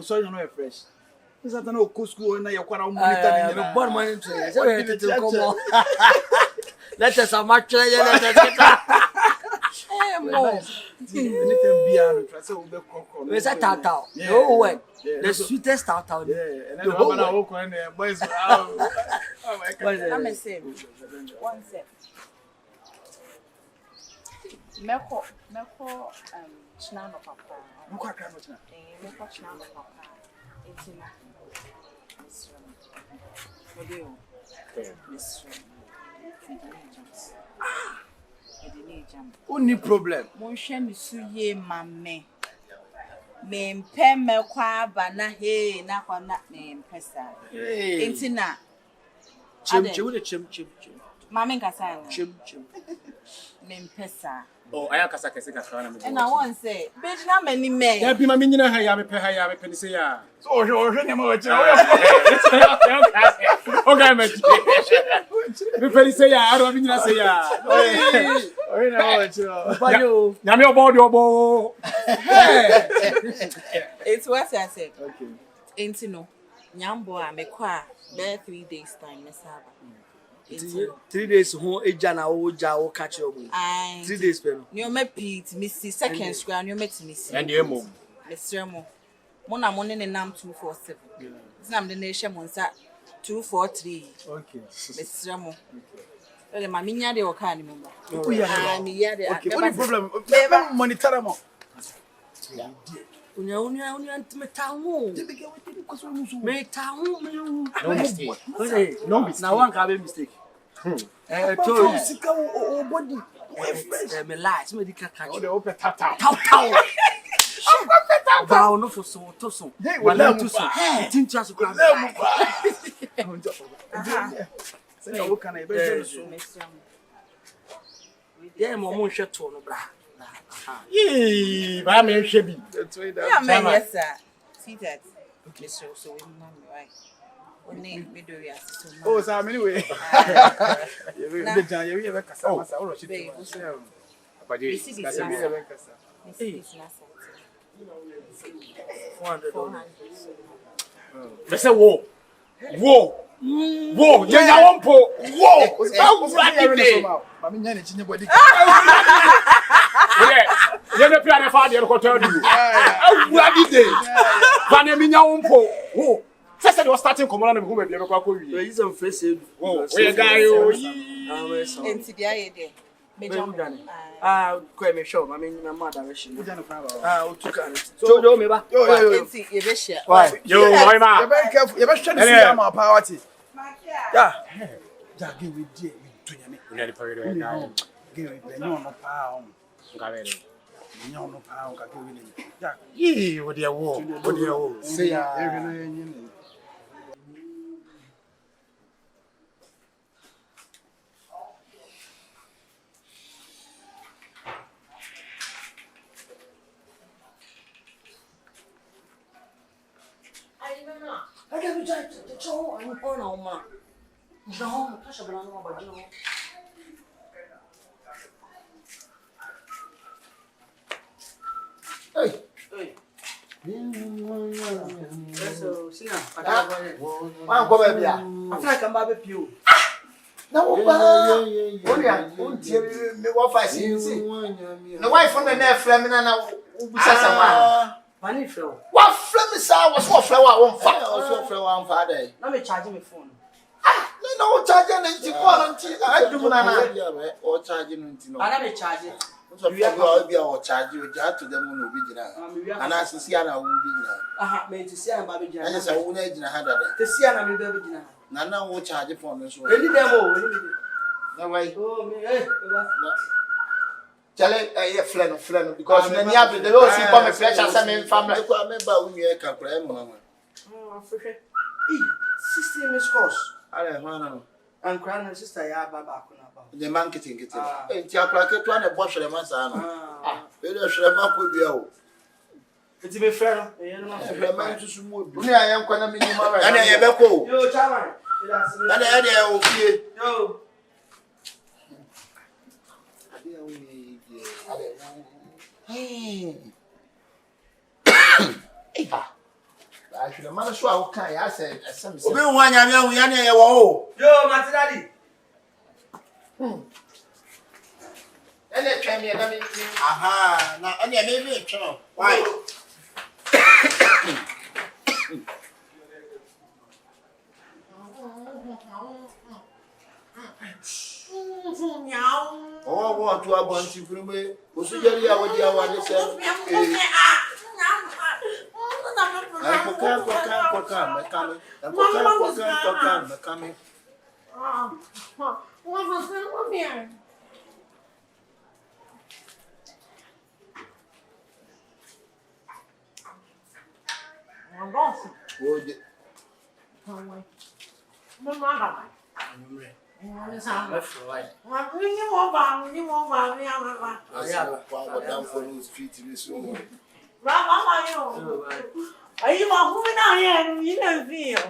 sorry, no fresh. Is that no school na yakwana monitor ni born money to. So come on. Let us match let us we say tata. No way. The sweetest tata. Yeah, and then I'm gonna walk on there. Boys, oh my God. I'm a same. One sec. Meko, china no papa. Mko akra no china. Meko china no papa. Etina. Modeo. Only problem. Mon chen su ye mame. Me mpe mekwa ba na he na kwa na me mpesa. Etina. Chim. Mame nkasa. Chim. Me mpesa. Oh, I kasa kese kakra na me. And I want say, bitch na many men. Ya bi ma me nyina ha ya me pe ni se ya. So ohwe ne ma wachira. Okay, me. Me pe ni se ya, aro me nyina se ya. Ohwe ne ma wachira. Payo. Ya me obo. It's what I said. Okay. Intino. Nyambo a mekwa be 3 days time mesaba. 3 days ho eja na wo ja wo catch your boy. 3 days pe no. Nyo me pit missy second square nyo me missy. And emo. Mesremo. Mo na mo ne nam 247. Tinam de na ehye mo nsa 243. Okay. Mesremo. Ele ma minya de oka ni mo ba. Mi ya de. Okay, only problem. Never monitor mo. Unya me tawo. Me tawo me. No mistake. No mistake. Na one ka be mistake. To sika o body. Me lies me di catch. O de o petata. Taw. Ba no for so to so. Wala to so. Tintu aso kwa. Say o kana e be so. Yeah, mo hwe to no bra. Ba me hwe bi. Yeah, man, yes sir. See that. Okay, so we mommy right. Oni me do ya so. Oh, so anyway. You be jan you be kasa masa o ro shi. Abaje. Kasa be kasa. It's not 400. Me say wo. Ya wonpo. Wo. Mami nya ne chinye body. Yeah, the piano fa de ko tell you. Awurade dey. Fa na mi nya wonpo. Wo. Say they was starting come on na me go be be ko wi. You use some face edu. Oh, we guy o. Enti dia ye de. Me jam. Ko me show, mama na ma direction. O tuka. Jojo me ba. Enti ye be share. Why? Yo, boy ma. You be careful. You be share the see am power. Yeah. Ja give we dey we tunyame. Una di pare do guy. Give we no no pa on. Nga be. Nyo no pa on ka give we. Ja. Yi, wo dey wo. Say ya. Every na yin. I can't be trying to show I'm on all ma. No, catch up on my body. Hey. So, Sina, Wan ko be bia. I feel like I'm baby pure. Na wo ba. O tie me wo fa si. No wife na frame me na wo busa sama. Money fell. What frame sa was what flower won fa. Also flower won fa dey. Now me charging my phone. No charge na nti ko na nti adum na na. O charge no nti no. Ana me charge. So we are be o charge we just to them no be gina. Ana sisi ana wo be gina. Aha, me to see am baby gina. Anya say wo na gina ha dada. To see am me baby gina. Na wo charge phone no so. Any them o, any me. Na why? Oh me, eh, Chale friend because na nia be the go see come fresh as me family. Ko me ba wo nwe ka kra e mama. Africa. Sister Miss Cross. Are ho na no. And crown sister ya baba ko na ba. The man kitin. Enti akra ke to na bo hwere man sa no. Be do hwere man ko bia o. Enti be fair no. E no ma hwere man tusu mu obi. Uni ayen kwa na me nyima ba. Ana ye be ko. Yo chairman. Ana ye de o fie. Yo. I should man so I can I said some Obi nwa nyame ahu ya na ye wo. Yo, Mati Daddy. And they try me and I Aha, na anya me me twa. Why? Oh, what to about you from me? Was you there? I would have wanted to say. Are you moving out here? You don't feel.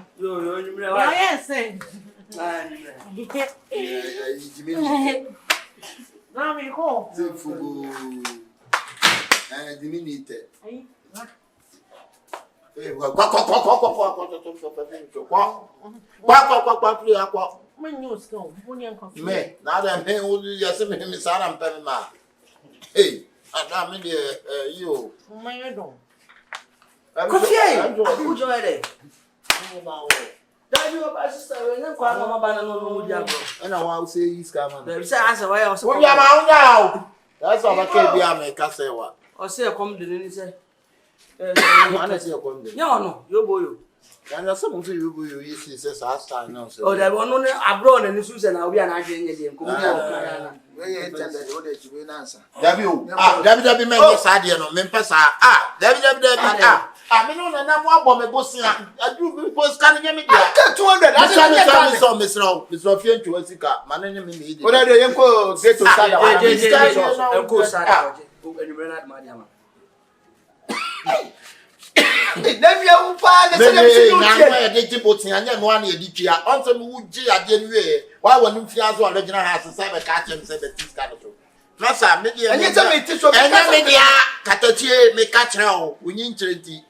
Yes, now we go. When you go, Me, now that man will just me, Miss Adam Penna. Hey, I'm in the you. my dog. I'm Who joined it? That you have sister, and I want to say he's coming. There is an answer why I was What you are now? That's all I can't be a make us say what. or say a come to the say. Honestly, you're coming. No, your boy. And there's something you see, says, I start now. Oh, there were no abroad and Susan, and I'll be an idea. WW men, Sadia, Memphis. WW. I mean, I'm one me bossing. I do post scanning me. 200. I saw Miss Fian to a sicker, managing me. what are the young get to Sada? Of course, I am. Then you are fine. Why when you feel original has a cyber catch and say the tea scanner. Massa, media, and you tell me to show media, Catachi, make catch now, we need 20.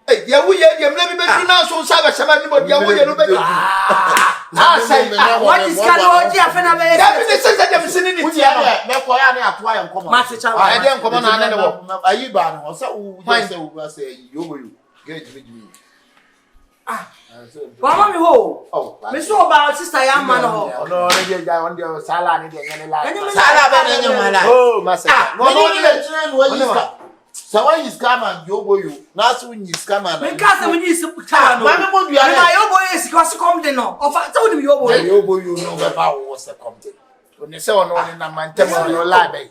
Hey, yeah, we have never been pronounced on Sabbath, but you are What is Cano? That says that I'm sitting in the therefore I am common. I didn't come on. Are you bad or so? I say, you will get with me. Mama, me ho. Oh, Miss about sister, young man. No, on the salad. Oh, Master. So why is come and you boy you? Not when you come and because when you sit down, your boy is because come the no. Of I told him your boy. You boy you know about what's the comedy. When you say on in a man, tell no lie.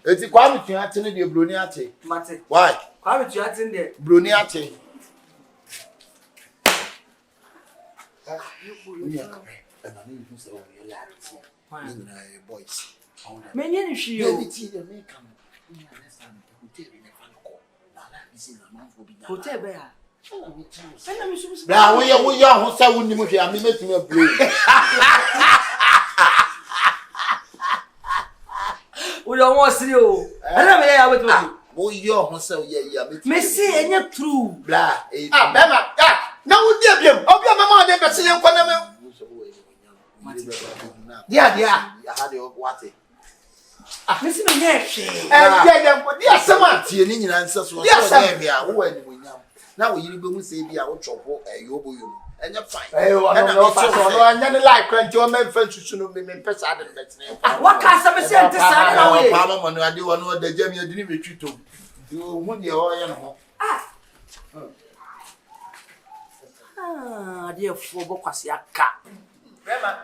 It's quite to attend the Bruniati. Mate. Why? Why would you attend there? Bruniati. Boys. Many she hotel bear. Now we are who say we need to make me a blue. We don't want to see you. I don't know with me. We are who say yeah. Messi and you're true. Blah. Bema. Now we give him. Oh, your mamma never see him. Yeah. I had your water. Messi, my neck. Yes, someone. Tianing answers was who now we will say be our trouble, a yobo you. And you're fine. I never like when your men felt to know me in person. What kind of a Pama, when I do know the Jamie didn't retreat to. You want your oil. Ah, dear, for Bocasia cat. Grandma,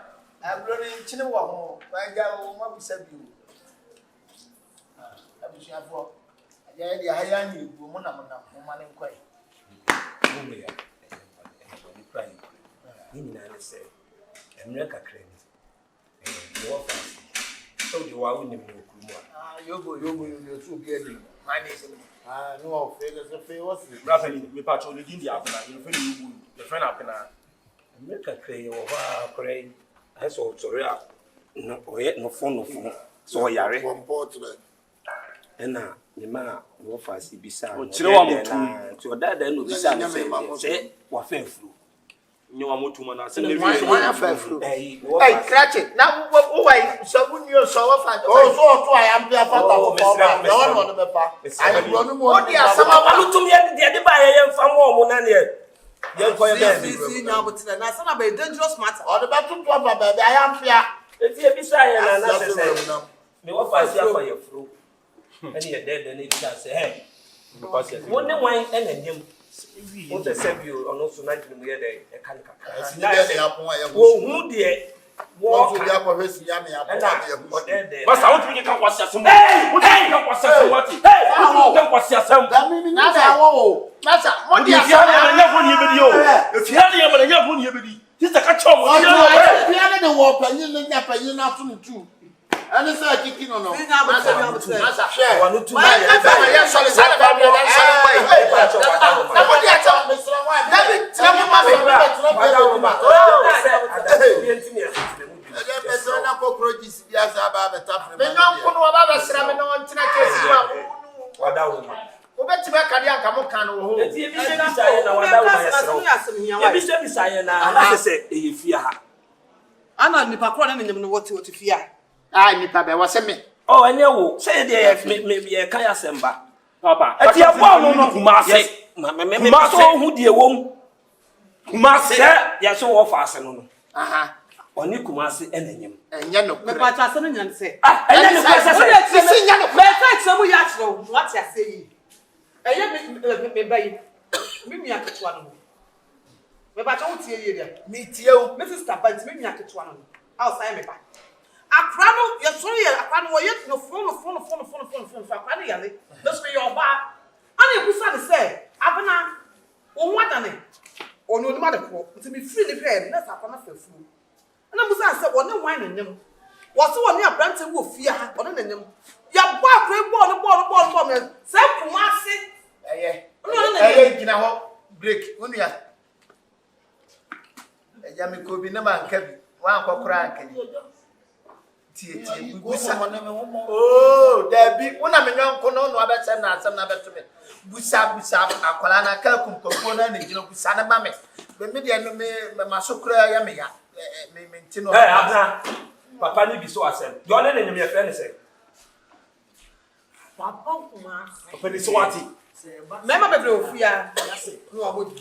I'm running in Chinawa. I got what we said you. I wish you have work. I had you, woman, money quite. Say, America credit. So you are winning. You're too good. My name. No, failures. Rapidly, we patch on the India. The friend up in America credit or credit. I saw sorry. No, or yet no phone. So I are one portrait. And Nema wo fa si bisa. O kire wa mutum. Ti o dada no bisa no se wa fa afuru. Nye wa mutum na se na Why fa afro? Eh, Hey, scratch it. Now why so when you so fa. Oh, so to I am there for that. The one on the paper. I run more. Oh, dear, some of mutum ye de ba ye mfa mo mo na ne ye. Ye ko ye be. See now but na say na be dangerous matter. Or the battle to baby, I am fear. Eti e bisa ye na na se. Me wo fa si afa ye furu. Ani ye de ne bisa se he. Because one wine and him. What the save you on also 90 million day a can. Oh, who dear? Walk to the upper race, Yammy. But I want to get what's your son. Hey, what was your what? Hey, what's your son? That means Massa, what do you say? If you have a young one, this is a catch up. piano the war, penny, not too. And it's like kicking on. See now but Massa, Share. one to my son is out of Oh, I know. Say the Kaya Semba. Papa, at your one, Kumasi. Kumasi, who dear womb? Kumasi, yes, so fasten. Aha. Only Kumasi and him. And you know, but I say, And then what you say? Me I catch one. But I don't tell you there. meet you. Mrs. Tappan, me I catch one. Outside me back. Akrano, you're sorry, Akrano, yet no phone. Akrano, yale. That's me your bar. And you put say, Abana, or what than it? Or no matter what, to be freely paid, that's Akrano for food. And I was answered, one wine in them. Was the one near Branton will fear, one in them. Your bar, great ball, say, Kumasi. Break. When you are Yami could be never kept one for crack. Oh, there be one of my uncle, no other son, some other to me. Busa, Aqualana, Kalkum, Component, and you know, Busana Mammy. The media, Masukra Yamia, Mintino. Papa, you be so I said. Your name and your friend say. Papa, Kumasi. Open the Swati. Remember the fear. No, I would.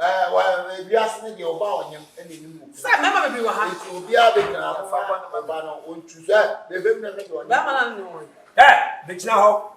Well, we asked me about him and you. Remember, we were happy to be able to choose that. The women Hey, bitch now.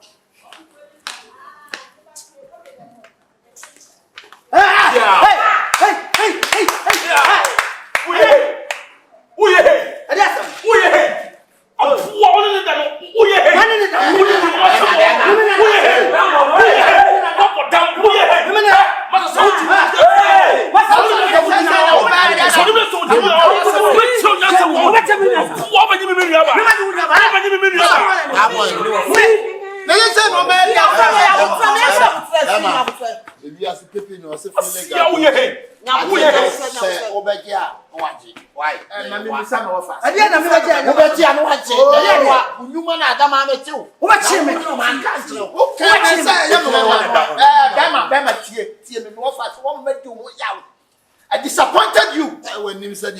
I disappointed you. when you said,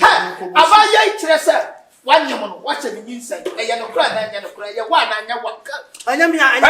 one woman watching the inside. I am a cry, I am a cry, one, I am what. I am here.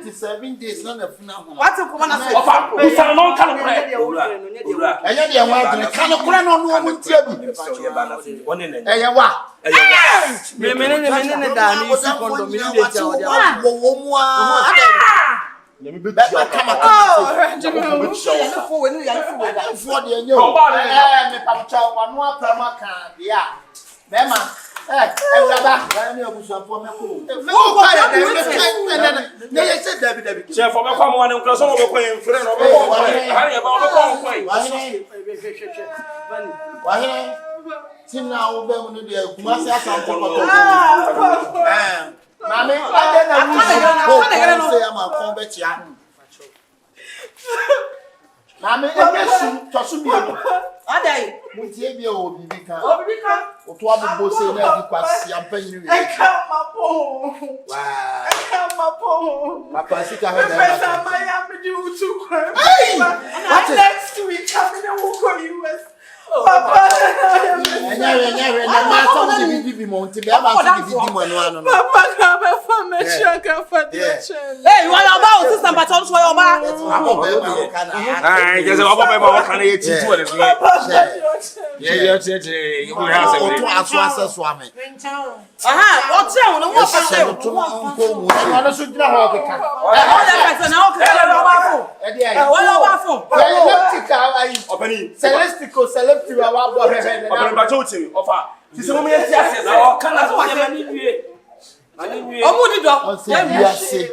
Sister, 11 days na na funa ho. What come on say? Ofa, you say no kan kure. Enya de wa dre kan kure no no mu ntia bi. Eye wa. Me da ni si kondo me dey tell o dia. Wo mu a. Let me be sure. Come on. For the enyo. Me pamcha wanu aprama kan dia. Bema. Ewuraba, ni obusuafo meko. Wo kwa ya na ye se David. Chef for me kwa mo ne nkra so mo be kwa en frɛ no be kwa. Ha ye ba mo kwa kwa. Wahene. Tina wo be mu no de Kumasi asan kokoto. Mami, ade na wu. Ko se ama kon be tia. Mami, emesu tosu mi enu. Adai. Mutie bi o bibi kan. Obi kan. O to abubo se na di kwasi ampanyi wi. Ekamapo. Wa. Ekamapo. Papa sika he da. Pesa maya me di utu kwa. Next week coming and we'll go US. Papa. Enyawe na ma so di bibi mo nti be ba so di bibi mo no ano no. Papa ka be fa me shaka fa de chen. Hey, you are about sister but on so your ba. Abo be ma o kana. Ah, je se obo be ma o kana ye titi wele so. Yeah, you will have O to aso aseso ame. Aha, what you no what say? To nko mu. Ono so dina ho keka. All that person now okay, you are for. E dia yi. What you are for? Electrical ayi. Opani. Celestico selective wa bo hehe. Opani ba choti ofa. Ti se mo me ti ase na o kana so ye mani wie. Mani wie. Omo ni do. On se biase.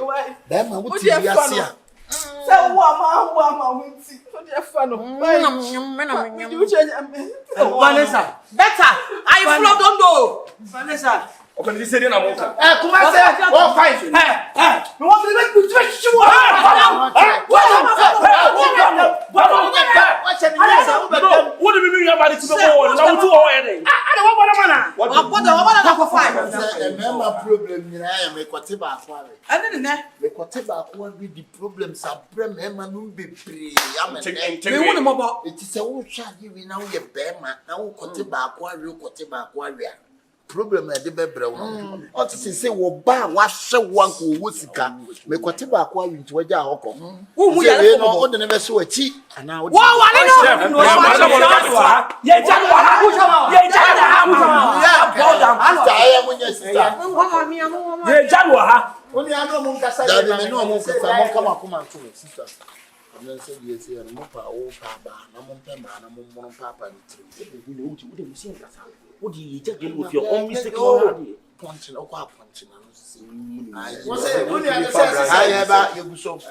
Be ma wuti biase a. Say wo ama winti. O dey fa no. Vanessa. Better. I flow don't do. Vanessa. Opani ti se de na mo ka. Kumasi, oh fine. Me want to make me twitch you. What do you mean about it to the wall? Now to all any. I don't want mana. What go find? E member problem nyina ya me kwete ba akwa re. Ane ne. Me kwete ba akwa bi di problems abre member no bebre amene. Me wu ne mobo. Eti se wo hwa ye wi na wo ye bema na wo kwete ba akwa re kwete ba akwa re. Problem e de bebre wo. O ti se wo ba wa hwe wo anko wo sika. Me kwete ba akwa wi nti waja ahoko. Wo mu ya le no o de ne be so achi ana wo. Wo wale no. Ye janu wa ha. Ye janu wa ha. Ya boda. Ta ya munya sista. Ye janu wa ha. Oni ano mu nkasa Da bi me no mo kasa mo kama kuma to sister. Amna se die se ya mo pa o pa ba na mo pe ma na mo mo pa pa ni tri. Udi musi nkasa. Udi ye jage wo fi o mi se ko Punch na kwa punch na no se. Wo se oni ano se Aye ba ye guso. Hey.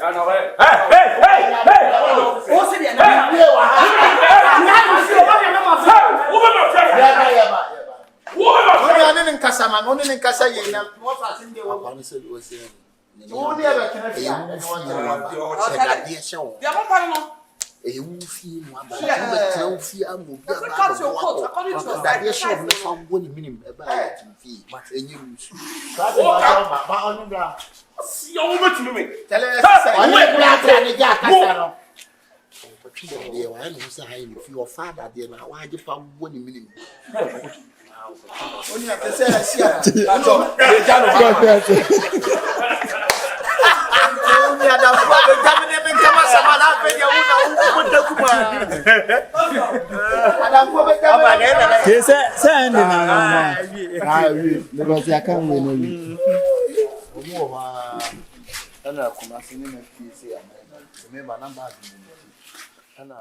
O se dia na. Oni ano nkasa ma, oni nkasa ye na. Wo fa sin de wo. Apa ni se wo se. Oni e be kena fia. Dia mo pa no. E wu fi mu aba. Wo be tra wu fi amu bi aba. Da ye show me fa wo ni minim e ba ya ti fi. Enye wu su. Ka de ba onu bra. Si o me tu me. Tele Oni bra tra ni ja kasa no. Ye wa no se ha ni fi o father de na wa je fa wo ni minim. oni akese asia. Ye janu wa. Oni adafo be jamine me kama sama na fe dia una wo de kuma. Adafo be jamine. Ke se ndi na wi because I can't win no wi. Omo wa ana Kumasi ni na fi se ama. Me ba na ba. Ana